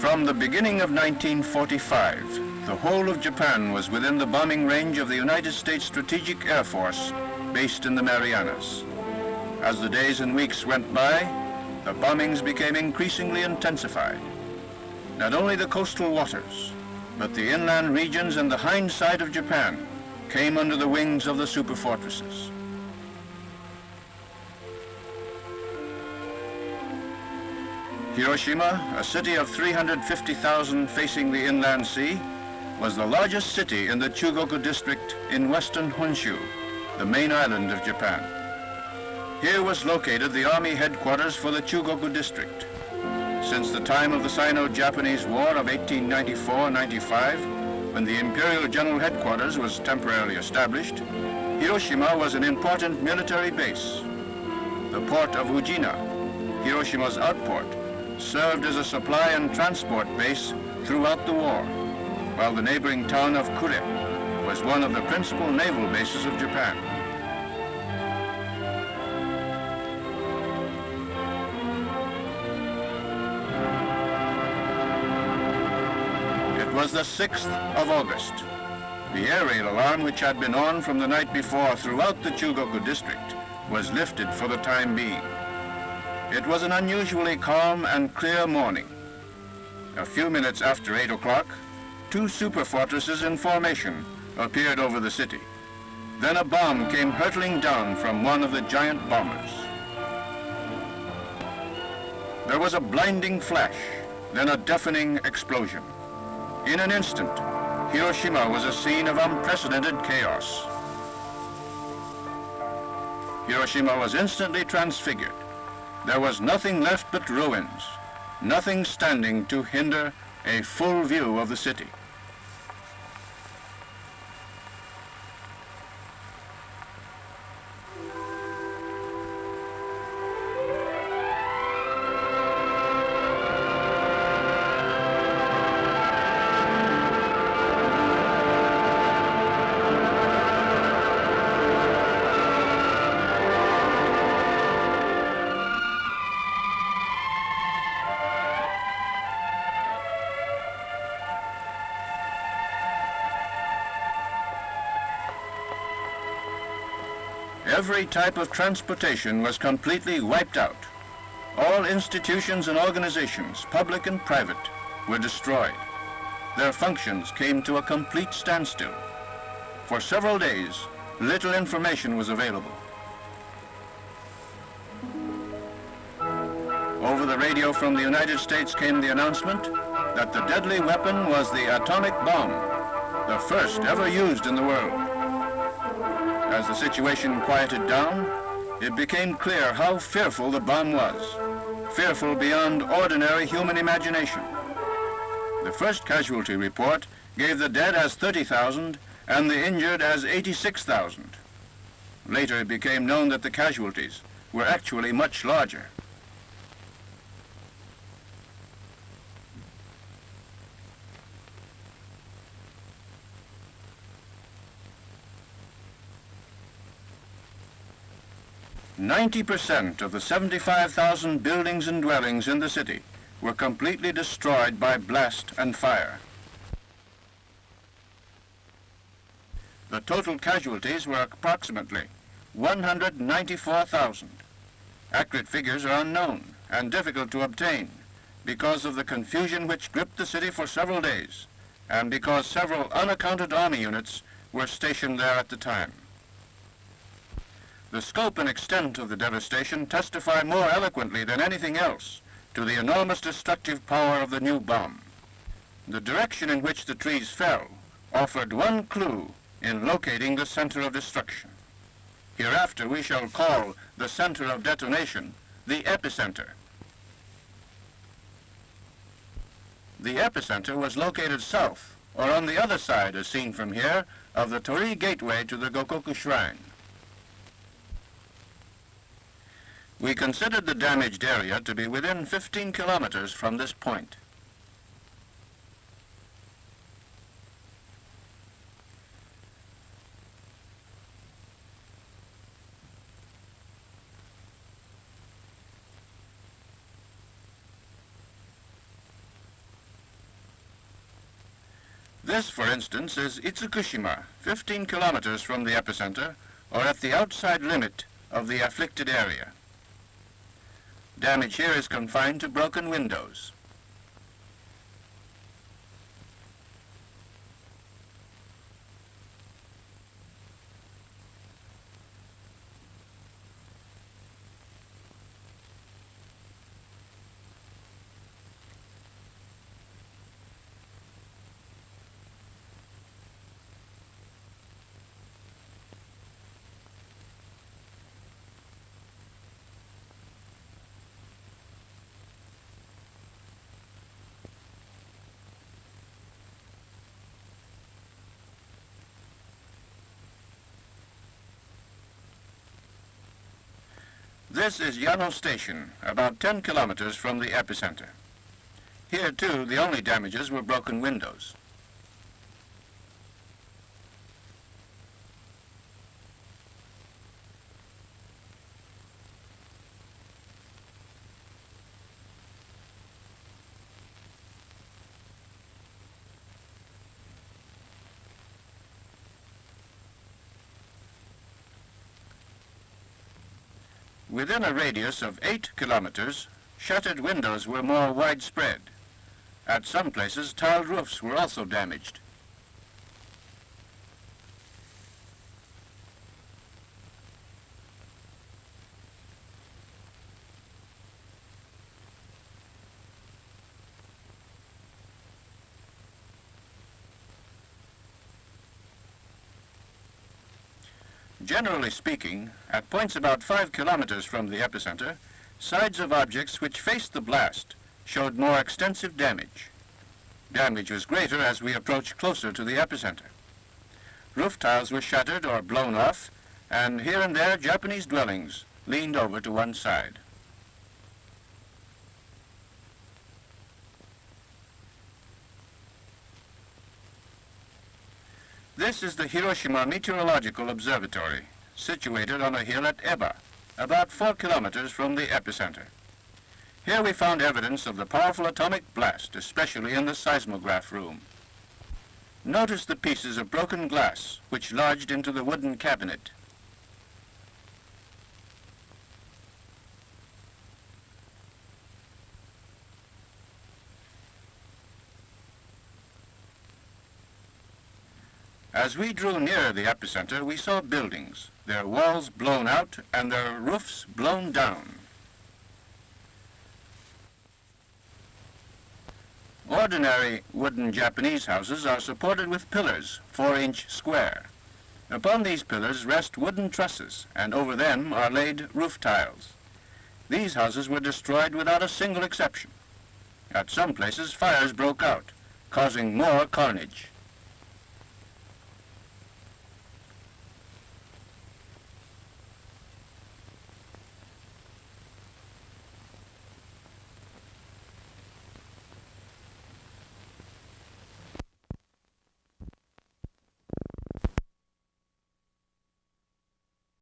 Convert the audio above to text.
From the beginning of 1945, the whole of Japan was within the bombing range of the United States Strategic Air Force based in the Marianas. As the days and weeks went by, the bombings became increasingly intensified. Not only the coastal waters, but the inland regions and the hind side of Japan came under the wings of the superfortresses. Hiroshima, a city of 350,000 facing the inland sea, was the largest city in the Chugoku district in western Honshu, the main island of Japan. Here was located the army headquarters for the Chugoku district. Since the time of the Sino-Japanese War of 1894-95, when the Imperial General Headquarters was temporarily established, Hiroshima was an important military base. The port of Ujina, Hiroshima's outport, served as a supply and transport base throughout the war, while the neighboring town of Kure was one of the principal naval bases of Japan. It was the 6th of August. The air raid alarm, which had been on from the night before throughout the Chugoku district, was lifted for the time being. It was an unusually calm and clear morning. A few minutes after 8 o'clock, two superfortresses in formation appeared over the city. Then a bomb came hurtling down from one of the giant bombers. There was a blinding flash, then a deafening explosion. In an instant, Hiroshima was a scene of unprecedented chaos. Hiroshima was instantly transfigured. There was nothing left but ruins, nothing standing to hinder a full view of the city. Every type of transportation was completely wiped out. All institutions and organizations, public and private, were destroyed. Their functions came to a complete standstill. For several days, little information was available. Over the radio from the United States came the announcement that the deadly weapon was the atomic bomb, the first ever used in the world. As the situation quieted down, it became clear how fearful the bomb was, fearful beyond ordinary human imagination. The first casualty report gave the dead as 30,000 and the injured as 86,000. Later it became known that the casualties were actually much larger. "90% of the 75,000 buildings and dwellings in the city were completely destroyed by blast and fire. The total casualties were approximately 194,000. Accurate figures are unknown and difficult to obtain because of the confusion which gripped the city for several days and because several unaccounted army units were stationed there at the time. The scope and extent of the devastation testify more eloquently than anything else to the enormous destructive power of the new bomb. The direction in which the trees fell offered one clue in locating the center of destruction. Hereafter we shall call the center of detonation the epicenter. The epicenter was located south, or on the other side, as seen from here, of the Torii Gateway to the Gokoku Shrine. We considered the damaged area to be within 15 kilometers from this point. This, for instance, is Fukushima, 15 kilometers from the epicenter, or at the outside limit of the afflicted area. Damage here is confined to broken windows. This is Yano Station, about 10 kilometers from the epicenter. Here, too, the only damages were broken windows. Within a radius of 8 kilometers, shattered windows were more widespread. At some places, tiled roofs were also damaged. Generally speaking, at points about 5 kilometers from the epicenter, sides of objects which faced the blast showed more extensive damage. Damage was greater as we approached closer to the epicenter. Roof tiles were shattered or blown off, and here and there Japanese dwellings leaned over to one side. This is the Hiroshima Meteorological Observatory, situated on a hill at Eba, about 4 kilometers from the epicenter. Here we found evidence of the powerful atomic blast, especially in the seismograph room. Notice the pieces of broken glass which lodged into the wooden cabinet. As we drew near the epicenter, we saw buildings, their walls blown out and their roofs blown down. Ordinary wooden Japanese houses are supported with pillars, 4-inch square. Upon these pillars rest wooden trusses, and over them are laid roof tiles. These houses were destroyed without a single exception. At some places, fires broke out, causing more carnage.